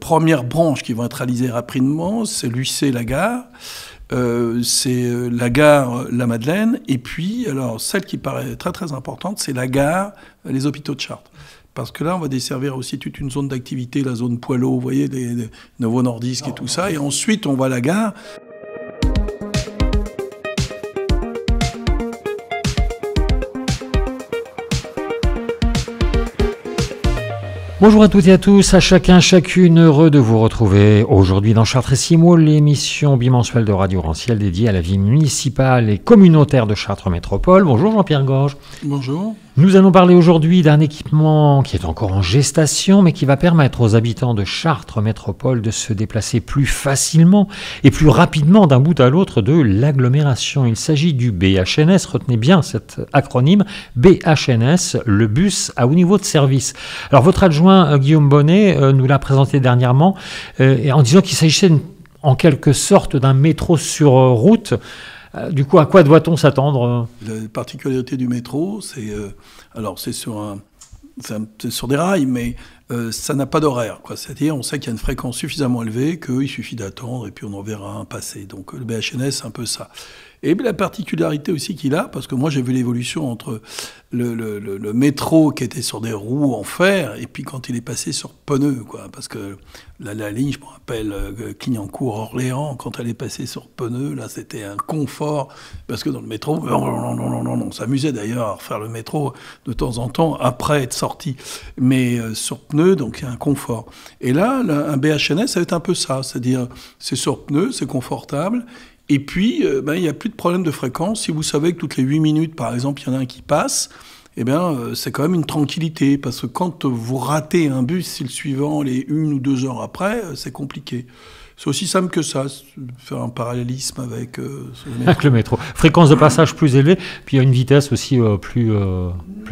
premières branches qui vont être réalisées rapidement, c'est l'UC La Gare, c'est la gare La Madeleine, et puis, alors, celle qui paraît très très importante, c'est la gare les Hôpitaux de Chartres. Parce que là, on va desservir aussi toute une zone d'activité, la zone Poileau, vous voyez, les Novo Nordisk et tout ça, et ensuite, on va à la gare. Bonjour à toutes et à tous, à chacun, chacune, heureux de vous retrouver aujourd'hui dans Chartres et Cimo, l'émission bimensuelle de Radio Rancière dédiée à la vie municipale et communautaire de Chartres Métropole. Bonjour Jean-Pierre Gorge. Bonjour. Nous allons parler aujourd'hui d'un équipement qui est encore en gestation, mais qui va permettre aux habitants de Chartres Métropole de se déplacer plus facilement et plus rapidement d'un bout à l'autre de l'agglomération. Il s'agit du BHNS, retenez bien cet acronyme, BHNS, le bus à haut niveau de service. Alors votre adjoint Guillaume Bonnet nous l'a présenté dernièrement en disant qu'il s'agissait en quelque sorte d'un métro sur route. Du coup, à quoi doit-on s'attendre ? La particularité du métro, c'est sur des rails, mais ça n'a pas d'horaire, quoi. C'est-à-dire, on sait qu'il y a une fréquence suffisamment élevée qu'il suffit d'attendre et puis on en verra un passer. Donc le BHNS, c'est un peu ça. Et la particularité aussi qu'il a, parce que moi j'ai vu l'évolution entre le métro qui était sur des roues en fer et puis quand il est passé sur pneus, quoi. Parce que la ligne, je me rappelle, Clignancourt-Orléans, quand elle est passée sur pneus, là c'était un confort, parce que dans le métro, on s'amusait d'ailleurs à refaire le métro de temps en temps après être sorti, mais sur pneus, donc il y a un confort. Et là, un BHNS, ça va être un peu ça, c'est-à-dire c'est sur pneus, c'est confortable. Et puis, il n'y a plus de problème de fréquence. Si vous savez que toutes les 8 minutes, par exemple, il y en a un qui passe, c'est quand même une tranquillité. Parce que quand vous ratez un bus, si le suivant est 1 ou 2 heures après, c'est compliqué. C'est aussi simple que ça, faire un parallélisme avec le métro. Fréquence de passage plus élevée, puis il y a une vitesse aussi plus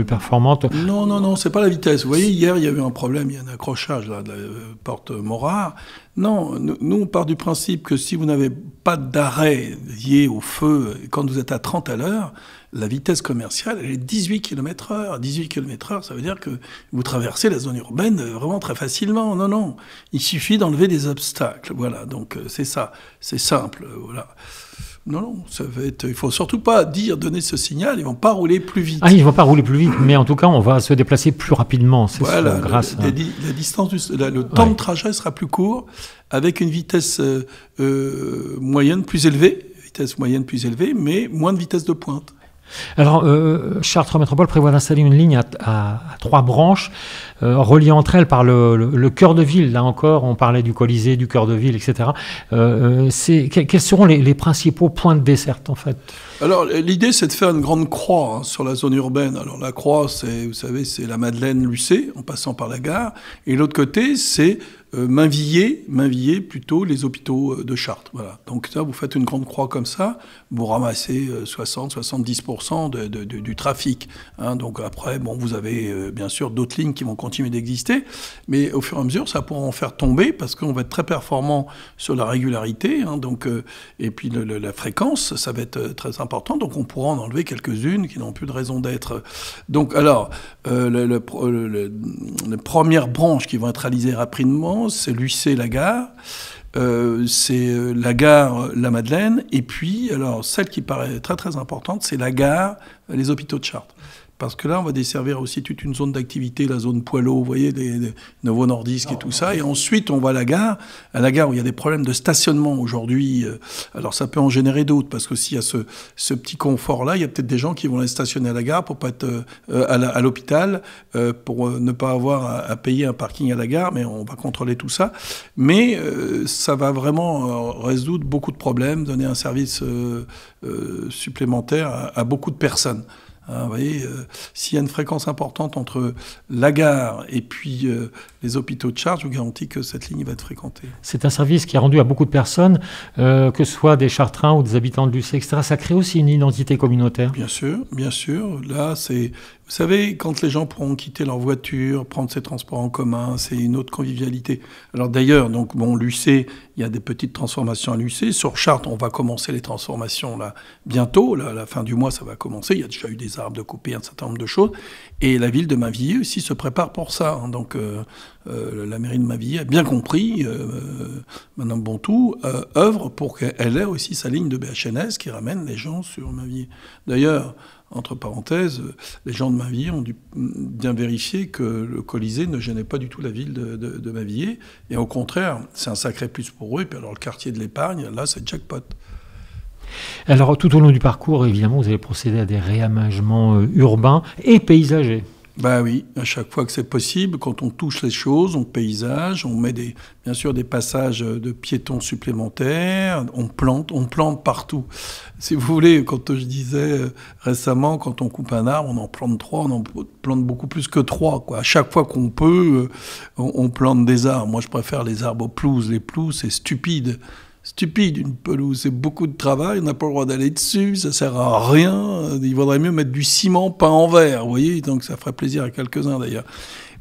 performante. Non, c'est pas la vitesse. Vous voyez, hier, il y a eu un problème, il y a un accrochage là, de la porte Morard. Non, nous, on part du principe que si vous n'avez pas d'arrêt lié au feu, quand vous êtes à 30 à l'heure, la vitesse commerciale, elle est 18 km/h. 18 km/h, ça veut dire que vous traversez la zone urbaine vraiment très facilement. Non, il suffit d'enlever des obstacles. Voilà, donc c'est ça, c'est simple. Voilà. Non, ça va être. Il faut surtout pas donner ce signal. Ils vont pas rouler plus vite. Ah, ils vont pas rouler plus vite, mais en tout cas, on va se déplacer plus rapidement. C'est voilà, ça, grâce. La distance, le temps de trajet sera plus court, avec une vitesse moyenne plus élevée, mais moins de vitesse de pointe. Alors, Chartres Métropole prévoit d'installer une ligne à 3 branches, reliées entre elles par le cœur de ville. Là encore, on parlait du Colisée, du cœur de ville, etc. Quels seront les principaux points de desserte, en fait ? Alors, l'idée, c'est de faire une grande croix sur la zone urbaine. Alors, la croix, vous savez, c'est la Madeleine, l'UC, en passant par la gare. Et l'autre côté, c'est Mainvilliers plutôt les hôpitaux de Chartres. Voilà. Donc ça, vous faites une grande croix comme ça, vous ramassez 60-70% du trafic. Hein. Donc après, vous avez bien sûr d'autres lignes qui vont continuer d'exister, mais au fur et à mesure, ça pourra en faire tomber parce qu'on va être très performant sur la régularité. Hein. Donc, et puis la fréquence, ça va être très important. Donc on pourra en enlever quelques-unes qui n'ont plus de raison d'être. Donc alors, les premières branches qui vont être réalisées rapidement, c'est l'UC La Gare, c'est la gare La Madeleine, et puis, alors, celle qui paraît très très importante, c'est la gare les Hôpitaux de Chartres. Parce que là, on va desservir aussi toute une zone d'activité, la zone Poileau, vous voyez, les Novo Nordisk et tout ça. Et ensuite, on va à la gare où il y a des problèmes de stationnement aujourd'hui. Alors, ça peut en générer d'autres, parce que s'il y a ce petit confort-là, il y a peut-être des gens qui vont aller stationner à la gare pour pas être à l'hôpital, pour ne pas avoir à payer un parking à la gare, mais on va contrôler tout ça. Mais ça va vraiment résoudre beaucoup de problèmes, donner un service supplémentaire à beaucoup de personnes. Hein, vous voyez, s'il y a une fréquence importante entre la gare et puis les hôpitaux de Chartres, je vous garantis que cette ligne va être fréquentée. C'est un service qui est rendu à beaucoup de personnes, que ce soit des Chartrains ou des habitants de l'UC, etc. Ça crée aussi une identité communautaire. Bien sûr. Là, vous savez, quand les gens pourront quitter leur voiture, prendre ces transports en commun, c'est une autre convivialité. Alors d'ailleurs, l'UC, il y a des petites transformations à l'UC. Sur Chartres, on va commencer les transformations là bientôt. Là, à la fin du mois, ça va commencer. Il y a déjà eu des les arbres, de couper un certain nombre de choses. Et la ville de Mainvilliers aussi se prépare pour ça. Hein. Donc la mairie de Mainvilliers a bien compris, Madame Bontou œuvre pour qu'elle ait aussi sa ligne de BHNS qui ramène les gens sur Mainvilliers. D'ailleurs, entre parenthèses, les gens de Mainvilliers ont dû bien vérifier que le Colisée ne gênait pas du tout la ville de Mainvilliers. Et au contraire, c'est un sacré plus pour eux. Et puis alors le quartier de l'Épargne, là, c'est jackpot. Alors, tout au long du parcours, évidemment, vous allez procéder à des réaménagements urbains et paysagers. Bah oui, à chaque fois que c'est possible, quand on touche les choses, on paysage, on met bien sûr des passages de piétons supplémentaires, on plante partout. Si vous voulez, quand je disais récemment, quand on coupe un arbre, on en plante 3, on en plante beaucoup plus que 3, quoi. À chaque fois qu'on peut, on plante des arbres. Moi, je préfère les arbres aux pelouses. Les pelouses, c'est stupide, une pelouse, c'est beaucoup de travail, on n'a pas le droit d'aller dessus, ça sert à rien, il vaudrait mieux mettre du ciment peint en vert, vous voyez, donc ça ferait plaisir à quelques-uns d'ailleurs.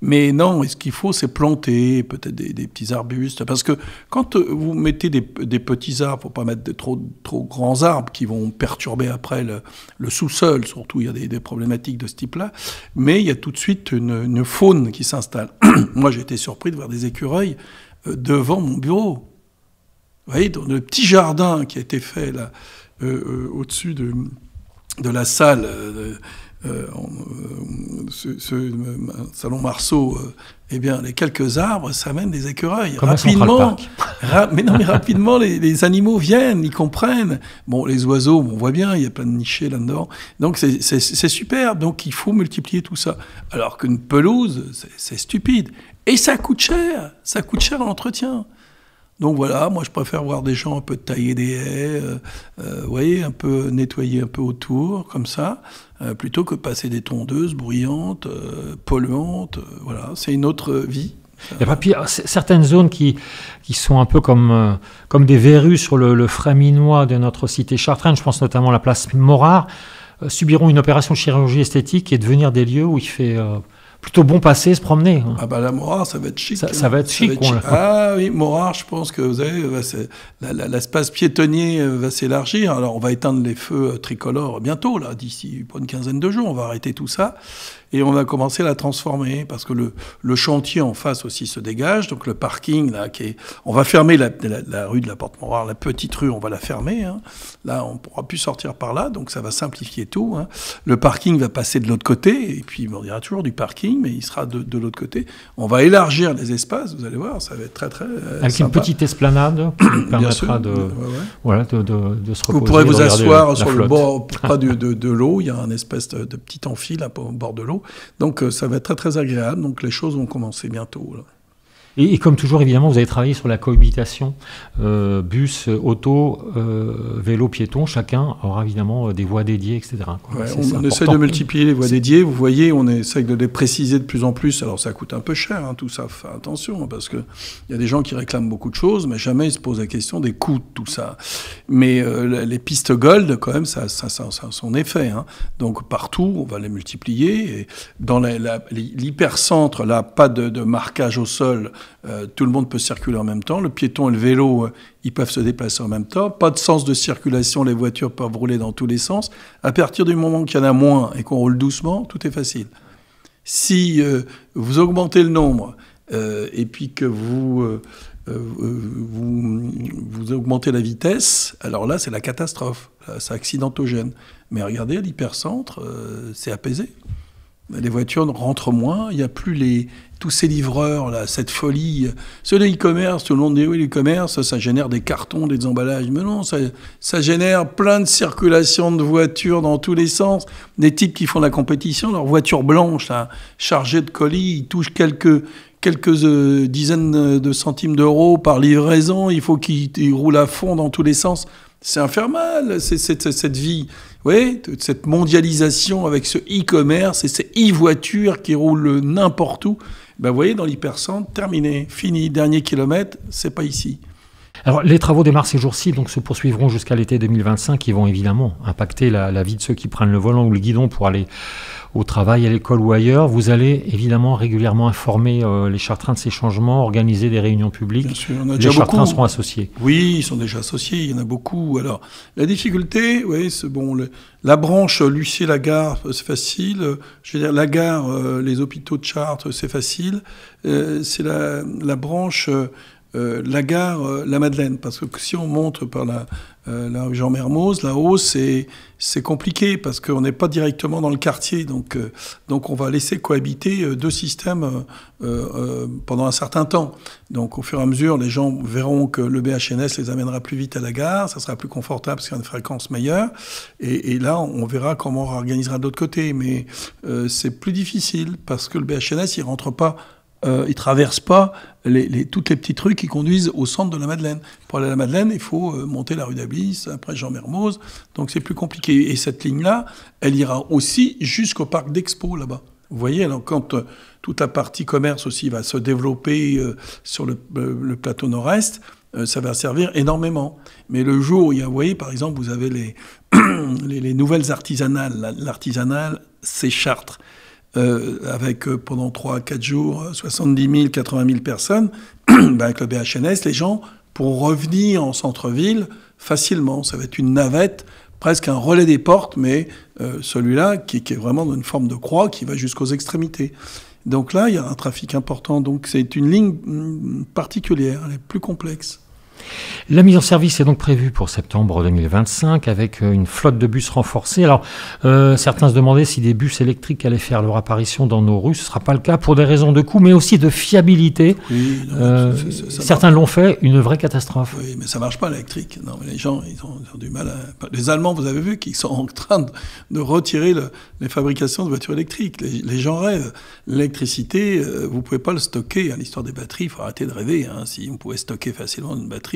Mais non, ce qu'il faut, c'est planter peut-être des petits arbustes, parce que quand vous mettez des petits arbres, faut pas mettre de trop grands arbres qui vont perturber après le sous-sol, surtout il y a des problématiques de ce type-là, mais il y a tout de suite une faune qui s'installe. Moi j'ai été surpris de voir des écureuils devant mon bureau. Vous voyez, dans le petit jardin qui a été fait là, au-dessus de la salle, salon Marceau, eh bien, les quelques arbres, ça mène des écureuils. Comme rapidement, mais rapidement, les animaux viennent, ils comprennent. Bon, les oiseaux, on voit bien, il y a plein de nichés là-dedans. Donc, c'est super. Donc, il faut multiplier tout ça. Alors qu'une pelouse, c'est stupide. Et ça coûte cher à l'entretien. Donc voilà, moi je préfère voir des gens un peu tailler des haies, vous voyez, un peu nettoyer un peu autour, comme ça, plutôt que passer des tondeuses bruyantes, polluantes, voilà, c'est une autre vie. Il y a pas certaines zones qui sont un peu comme des verrues sur le fréminois de notre cité chartraine, je pense notamment à la place Morard, subiront une opération de chirurgie esthétique et devenir des lieux où il fait... plutôt bon passer, se promener. Ah bah la Morard, ça va être chic. Ça va être chic. Ah oui, Morard, je pense que vous avez, l'espace piétonnier va s'élargir. Alors on va éteindre les feux tricolores bientôt, là, d'ici pas une quinzaine de jours. On va arrêter tout ça et on va commencer à la transformer parce que le chantier en face aussi se dégage. Donc le parking, là, on va fermer la rue de la Porte-Morard, la petite rue, on va la fermer. Hein. Là, on ne pourra plus sortir par là, donc ça va simplifier tout. Hein. Le parking va passer de l'autre côté et puis on dira toujours du parking, mais il sera de l'autre côté. On va élargir les espaces, vous allez voir, ça va être très, très avec sympa. une petite esplanade qui permettra de se reposer. Vous pourrez vous asseoir sur le bord, près de l'eau. Il y a un espèce de petit amphi là, au bord de l'eau. Donc ça va être très, très agréable. Donc les choses vont commencer bientôt, là. Et comme toujours, évidemment, vous avez travaillé sur la cohabitation bus, auto, vélo, piéton. Chacun aura évidemment des voies dédiées, etc. Ouais, on essaie de multiplier les voies dédiées. Vous voyez, on essaie de les préciser de plus en plus. Alors ça coûte un peu cher, hein, tout ça. Faites attention, parce qu'il y a des gens qui réclament beaucoup de choses, mais jamais ils se posent la question des coûts de tout ça. Mais les pistes Gold, quand même, ça a son effet. Hein. Donc partout, on va les multiplier. Et dans l'hypercentre, là, pas de marquage au sol. Tout le monde peut circuler en même temps. Le piéton et le vélo, ils peuvent se déplacer en même temps. Pas de sens de circulation, les voitures peuvent rouler dans tous les sens. À partir du moment qu'il y en a moins et qu'on roule doucement, tout est facile. Si vous augmentez le nombre et puis que vous augmentez la vitesse, alors là, c'est la catastrophe. Là, c'est accidentogène. Mais regardez, à l'hypercentre, c'est apaisé. Les voitures rentrent moins, il n'y a plus tous ces livreurs, là, cette folie. Ceux de e-commerce, tout le monde dit oui, l'e-commerce, ça génère des cartons, des emballages. Mais non, ça génère plein de circulation de voitures dans tous les sens. Des types qui font la compétition, leur voiture blanche, là, chargée de colis, ils touchent quelques dizaines de centimes d'euros par livraison. Il faut qu'ils roulent à fond dans tous les sens. C'est infernal, cette vie. Oui, toute cette mondialisation avec ce e-commerce et ces e-voitures qui roulent n'importe où. Ben, vous voyez, dans l'hypercentre, terminé, fini, dernier kilomètre, c'est pas ici. Alors, les travaux démarrent ces jours-ci, donc se poursuivront jusqu'à l'été 2025, qui vont évidemment impacter la vie de ceux qui prennent le volant ou le guidon pour aller au travail, à l'école ou ailleurs. Vous allez évidemment régulièrement informer les Chartrains de ces changements, organiser des réunions publiques. Bien sûr, on a les déjà Chartrains beaucoup. seront associés. Oui, ils sont déjà associés, il y en a beaucoup. Alors, la difficulté, oui, c'est bon, la branche Lucier-Lagare, c'est facile. Je veux dire, la gare, les hôpitaux de Chartres, c'est facile. C'est la branche la gare La Madeleine, parce que si on monte par la rue Jean Mermoz, là-haut, c'est compliqué, parce qu'on n'est pas directement dans le quartier, donc on va laisser cohabiter deux systèmes pendant un certain temps. Donc au fur et à mesure, les gens verront que le BHNS les amènera plus vite à la gare, ça sera plus confortable parce qu'il y a une fréquence meilleure, et là on verra comment on organisera de l'autre côté, mais c'est plus difficile, parce que le BHNS, il rentre pas, il traverse pas toutes les petites rues qui conduisent au centre de la Madeleine. Pour aller à la Madeleine, il faut monter la rue d'Ablis, après Jean Mermoz, donc c'est plus compliqué. Et cette ligne-là, elle ira aussi jusqu'au parc d'Expo, là-bas. Vous voyez, alors quand toute la partie commerce aussi va se développer sur le plateau nord-est, ça va servir énormément. Mais le jour où, vous voyez, par exemple, vous avez les nouvelles artisanales. L'artisanal, c'est Chartres. Avec pendant 3 à 4 jours 70 000, 80 000 personnes, avec le BHNS, les gens pourront revenir en centre-ville facilement. Ça va être une navette, presque un relais des portes, mais celui-là qui est vraiment dans une forme de croix qui va jusqu'aux extrémités. Donc là, il y a un trafic important. Donc c'est une ligne particulière, elle est plus complexe. La mise en service est donc prévue pour septembre 2025 avec une flotte de bus renforcée. Alors, certains se demandaient si des bus électriques allaient faire leur apparition dans nos rues. Ce ne sera pas le cas pour des raisons de coût, mais aussi de fiabilité. Oui, certains l'ont fait, une vraie catastrophe. Oui, mais ça ne marche pas l'électrique. Non, mais les gens, ils ont du mal Les Allemands, vous avez vu, qu'ils sont en train de retirer les fabrications de voitures électriques. Les gens rêvent. L'électricité, vous ne pouvez pas le stocker. L'histoire des batteries, il faut arrêter de rêver. Si on pouvait stocker facilement une batterie,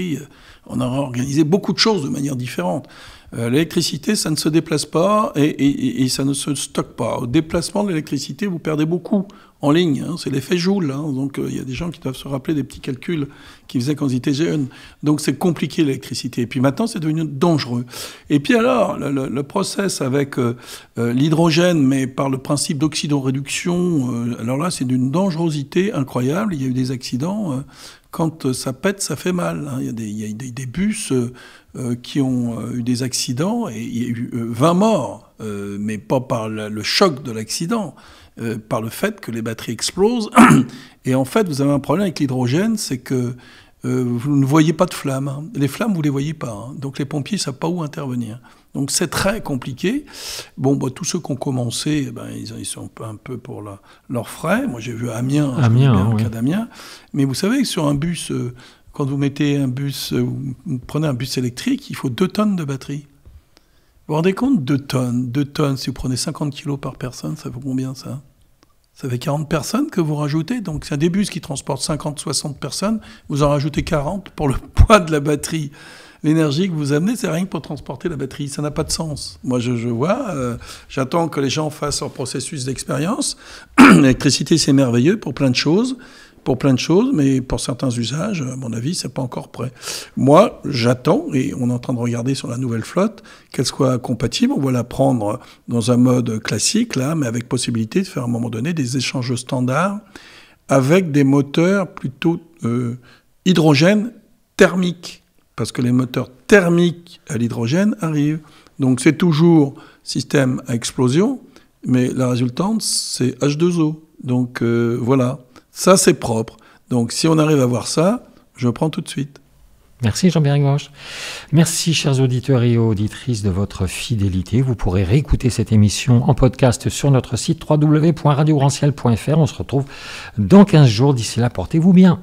on aurait organisé beaucoup de choses de manière différente. L'électricité, ça ne se déplace pas et ça ne se stocke pas. Au déplacement de l'électricité, vous perdez beaucoup en ligne. C'est l'effet Joule. Donc il y a des gens qui doivent se rappeler des petits calculs qu'ils faisaient quand ils étaient jeunes. Donc c'est compliqué l'électricité. Et puis maintenant, c'est devenu dangereux. Et puis alors, le process avec l'hydrogène, mais par le principe d'oxydoréduction, alors là, c'est d'une dangerosité incroyable. Il y a eu des accidents. Quand ça pète, ça fait mal. Il y a des bus qui ont eu des accidents et il y a eu 20 morts, mais pas par le choc de l'accident, par le fait que les batteries explosent. Et en fait, vous avez un problème avec l'hydrogène, c'est que vous ne voyez pas de flammes. Les flammes, vous ne les voyez pas. Donc les pompiers ne savent pas où intervenir. Donc c'est très compliqué. Bon, tous ceux qui ont commencé, ils sont un peu pour leurs frais. Moi, j'ai vu à Amiens, oui. Cas d'Amiens. Mais vous savez que sur un bus, quand vous mettez un bus, vous prenez un bus électrique, il faut 2 tonnes de batterie. Vous vous rendez compte, 2 tonnes. 2 tonnes, si vous prenez 50 kilos par personne, ça fait combien ça ? Ça fait 40 personnes que vous rajoutez. Donc c'est un des bus qui transporte 50, 60 personnes. Vous en rajoutez 40 pour le poids de la batterie. L'énergie que vous amenez, c'est rien que pour transporter la batterie. Ça n'a pas de sens. Moi, je vois, j'attends que les gens fassent leur processus d'expérience. L'électricité, c'est merveilleux pour plein de choses, mais pour certains usages, à mon avis, c'est pas encore prêt. Moi, j'attends, et on est en train de regarder sur la nouvelle flotte, qu'elle soit compatible. On va la prendre dans un mode classique, là, mais avec possibilité de faire à un moment donné des échanges standards avec des moteurs plutôt hydrogène thermique. Parce que les moteurs thermiques à l'hydrogène arrivent. Donc c'est toujours système à explosion, mais la résultante, c'est H2O. Donc voilà, ça c'est propre. Donc si on arrive à voir ça, je prends tout de suite. Merci Jean-Pierre Gauche. Merci chers auditeurs et auditrices de votre fidélité. Vous pourrez réécouter cette émission en podcast sur notre site www.radiogranciel.fr. On se retrouve dans 15 jours. D'ici là, portez-vous bien.